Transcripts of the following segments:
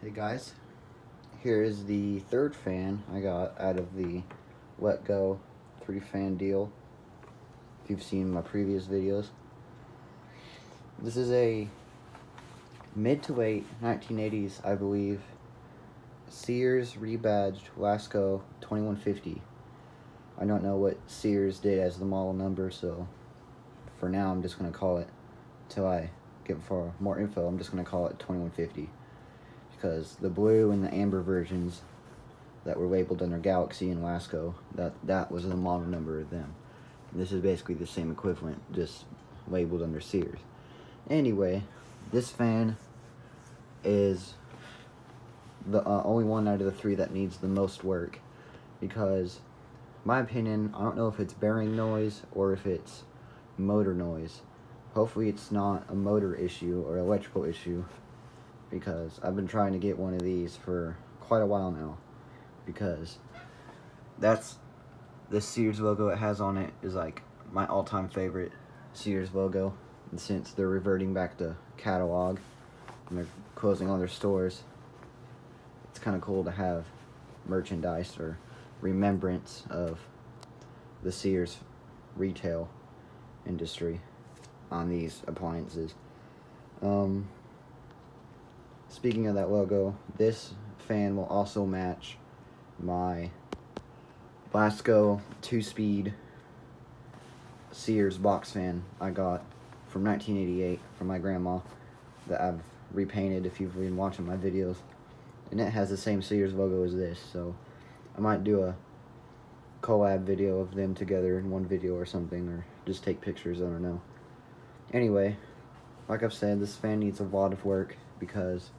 Hey guys, here is the third fan I got out of the Letgo 3-fan deal. If you've seen my previous videos, this is a mid to late 1980s, I believe, Sears rebadged Lasko 2150. I don't know what Sears did as the model number, so for now I'm just going to call it, till I get for more info, I'm just going to call it 2150. Because the blue and the amber versions that were labeled under Galaxy and Lasko, that was the model number of them. And this is basically the same equivalent, just labeled under Sears. Anyway, this fan is the only one out of the three that needs the most work, because, in my opinion, I don't know if it's bearing noise or if it's motor noise. Hopefully it's not a motor issue or electrical issue, because I've been trying to get one of these for quite a while now, because that's the Sears logo it has on it is like my all-time favorite Sears logo, and since they're reverting back to catalog and they're closing all their stores, it's kind of cool to have merchandise or remembrance of the Sears retail industry on these appliances. Speaking of that logo, this fan will also match my Lasko 2-speed Sears box fan I got from 1988 from my grandma that I've repainted if you've been watching my videos. And it has the same Sears logo as this, so I might do a collab video of them together in one video or something, or just take pictures, I don't know. Anyway, like I've said, this fan needs a lot of work because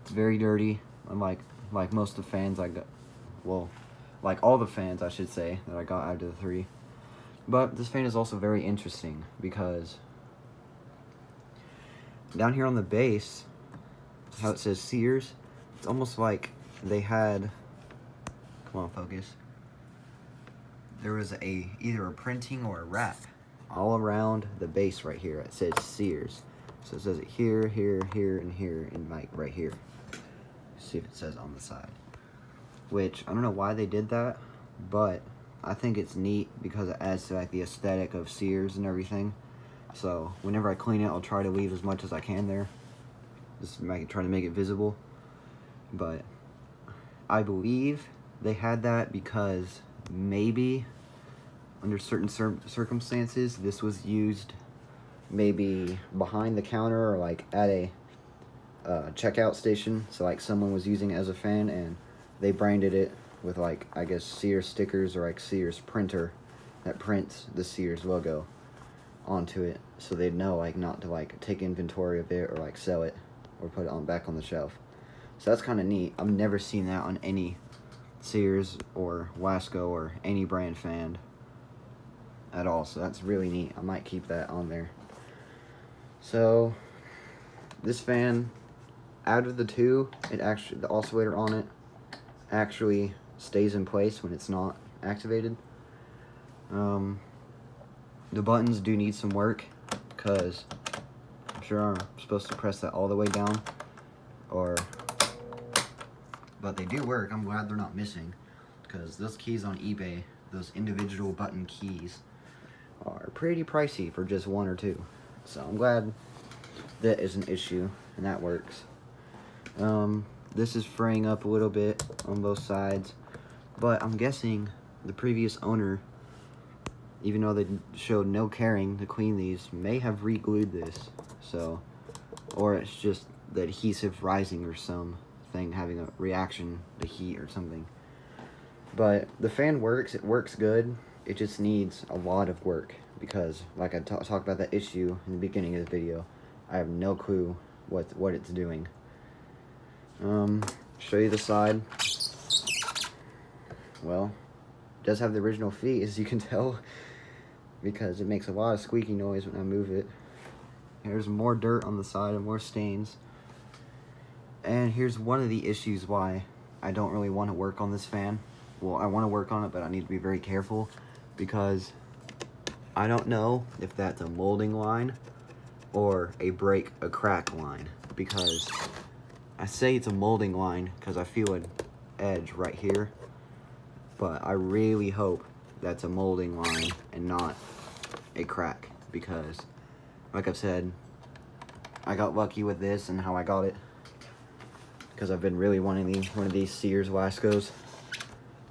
it's very dirty, unlike most of the fans I got. Well, like all the fans, I should say, that I got out of the three. But this fan is also very interesting because down here on the base, how it says Sears, it's almost like they had, come on, focus. There was either a printing or a wrap all around the base right here. It says Sears. So it says it here, here, here, and here, and like right here. See if it says on the side. Which, I don't know why they did that, but I think it's neat because it adds to like the aesthetic of Sears and everything. So whenever I clean it, I'll try to leave as much as I can there. Just try to make it visible. But I believe they had that because maybe under certain circumstances this was used maybe behind the counter or like at a checkout station, so like someone was using it as a fan and they branded it with like, I guess, Sears stickers or like Sears printer that prints the Sears logo onto it, so they'd know like not to like take inventory of it or like sell it or put it back on the shelf. So that's kind of neat. I've never seen that on any Sears or Lasko or any brand fan at all, so that's really neat. I might keep that on there. So this fan, out of the two, the oscillator on it actually stays in place when it's not activated. The buttons do need some work because I'm sure I'm supposed to press that all the way down, but they do work. I'm glad they're not missing, because those keys on eBay, those individual button keys, are pretty pricey for just one or two. So I'm glad that is an issue and that works. This is fraying up a little bit on both sides, but I'm guessing the previous owner, even though they showed no caring to clean these, may have re-glued this. So, or it's just the adhesive rising or something, having a reaction to heat or something. But the fan works, it works good. It just needs a lot of work because, like I talked about that issue in the beginning of the video, I have no clue what it's doing. Show you the side. Well, it does have the original feet, as you can tell, because it makes a lot of squeaky noise when I move it. There's more dirt on the side and more stains. And here's one of the issues why I don't really want to work on this fan. Well, I want to work on it, but I need to be very careful because I don't know if that's a molding line or a crack line, because I say it's a molding line because I feel an edge right here, but I really hope that's a molding line and not a crack, because like I've said, I got lucky with this and how I got it, because I've been really wanting one of these Sears Laskos,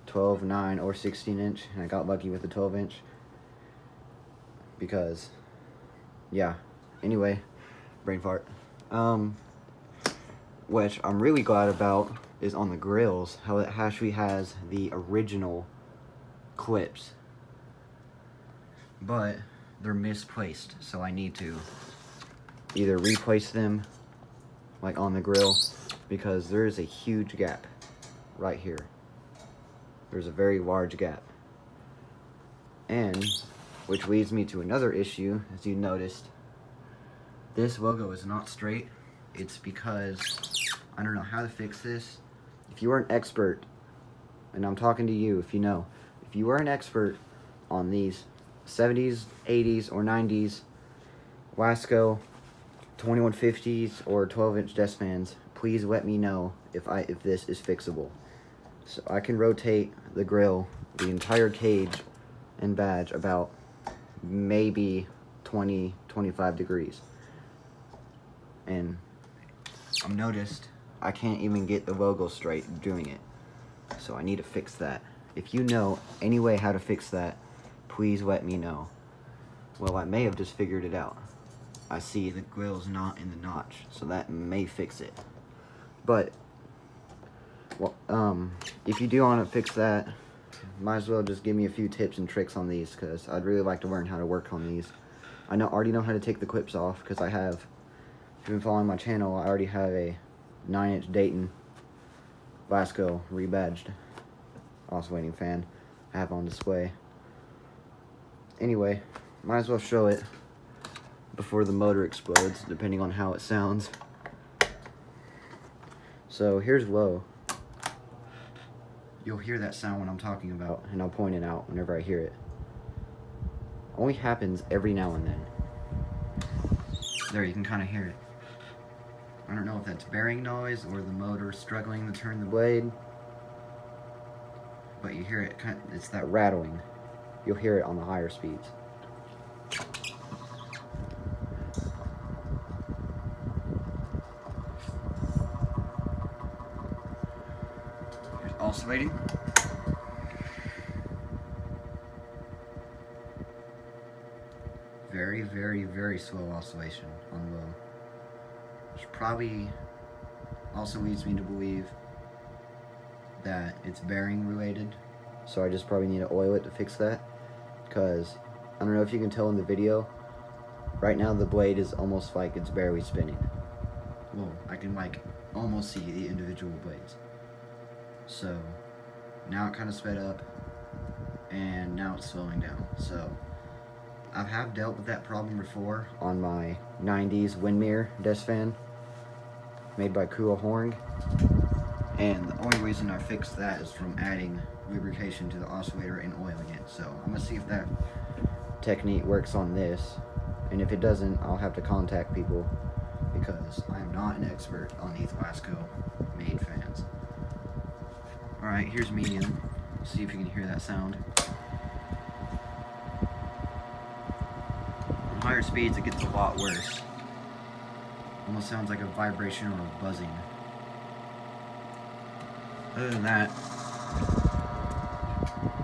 12, 9, or 16 inch, and I got lucky with the 12 inch, because, yeah, anyway, brain fart. Which I'm really glad about is on the grills, how it actually has the original clips, but they're misplaced, so I need to either replace them like on the grill, because there is a huge gap right here. There's a very large gap, and which leads me to another issue. As you noticed, this logo is not straight. It's because I don't know how to fix this. If you are an expert, and I'm talking to you, if you are an expert on these 70s, 80s, or 90s Lasko 2150s or 12-inch desk fans, please let me know if this is fixable, so I can rotate the grill, the entire cage and badge, about maybe 20-25 degrees. And I've noticed I can't even get the logo straight doing it, so I need to fix that. If you know any way how to fix that, please let me know. Well, I may have just figured it out. I see the grill's not in the notch, so that may fix it. But, well, if you do want to fix that, might as well just give me a few tips and tricks on these, because I'd really like to learn how to work on these. I already know how to take the clips off, because if you've been following my channel, I already have a 9-inch Dayton Lasko rebadged oscillating fan I have on display. Anyway, might as well show it before the motor explodes, depending on how it sounds. So here's low. You'll hear that sound when I'm talking about, and I'll point it out whenever I hear it. Only happens every now and then. There, you can kind of hear it. I don't know if that's bearing noise or the motor struggling to turn the blade, but you hear it, it's that rattling. You'll hear it on the higher speeds. Here's oscillating. Very, very, very slow oscillation on low. Which probably also leads me to believe that it's bearing related. So I just probably need to oil it to fix that. Because, I don't know if you can tell in the video, right now the blade is almost like it's barely spinning. Well, I can like almost see the individual blades. So, now it kind of sped up, and now it's slowing down. So, I have dealt with that problem before on my 90s Windmere desk fan made by Kua Horng, and the only reason I fixed that is from adding lubrication to the oscillator and oiling it. So I'm gonna see if that technique works on this, and if it doesn't, I'll have to contact people, because I am not an expert on these Lasko made fans. Alright, here's medium. See if you can hear that sound. On higher speeds it gets a lot worse. Almost sounds like a vibration or a buzzing. Other than that,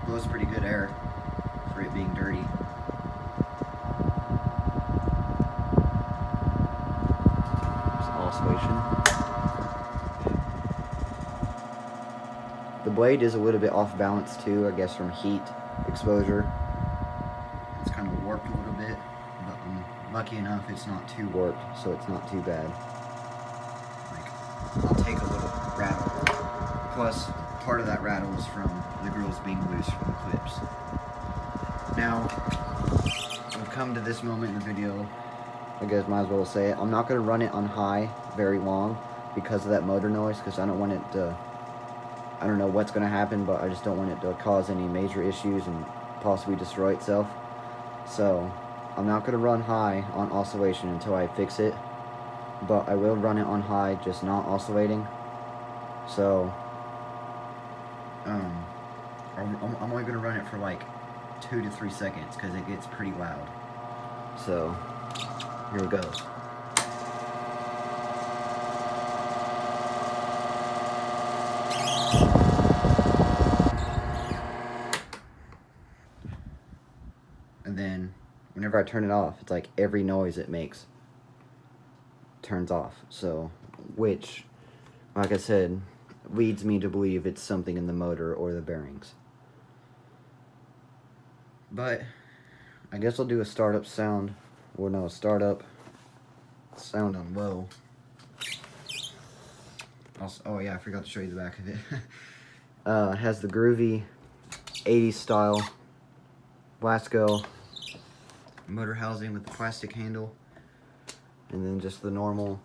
blows pretty good air for it being dirty. There's oscillation. The blade is a little bit off balance too, I guess from heat exposure. It's kind of warped a little bit, but I'm lucky enough it's not too warped, so it's not too bad. Like, I'll take a little rattle. Plus, part of that rattle is from the grills being loose from the clips. Now, we've come to this moment in the video, I guess might as well say it. I'm not going to run it on high very long because of that motor noise, because I don't want it to, I don't know what's going to happen, but I just don't want it to cause any major issues and possibly destroy itself. So, I'm not going to run high on oscillation until I fix it. but I will run it on high, just not oscillating. So, I'm only going to run it for like 2 to 3 seconds because it gets pretty loud. So, here we go. And then, whenever I turn it off, it's like every noise it makes turns off. So, which, like I said, leads me to believe it's something in the motor or the bearings. But I guess I'll do a startup sound, or no, a startup sound on low. Also, oh yeah, I forgot to show you the back of it. It has the groovy 80s style Lasko motor housing with the plastic handle, and then just the normal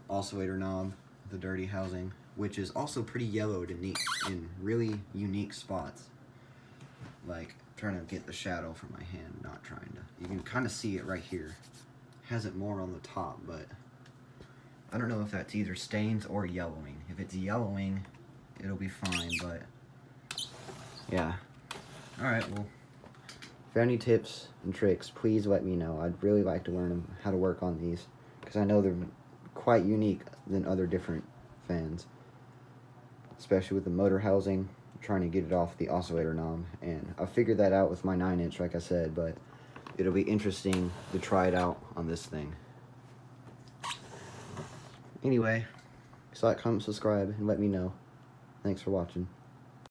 oscillator knob, the dirty housing, which is also pretty yellowed and neat in really unique spots. Like, I'm trying to get the shadow from my hand, not trying to. You can kind of see it right here. Has it more on the top, but I don't know if that's either stains or yellowing. If it's yellowing, it'll be fine, but yeah. Alright, well, if you have any tips and tricks, please let me know. I'd really like to learn how to work on these, because I know they're quite unique than other different fans, especially with the motor housing. I'm trying to get it off the oscillator knob, and I figured that out with my 9-inch, like I said, but it'll be interesting to try it out on this thing. Anyway, like, comment, subscribe, and let me know. Thanks for watching.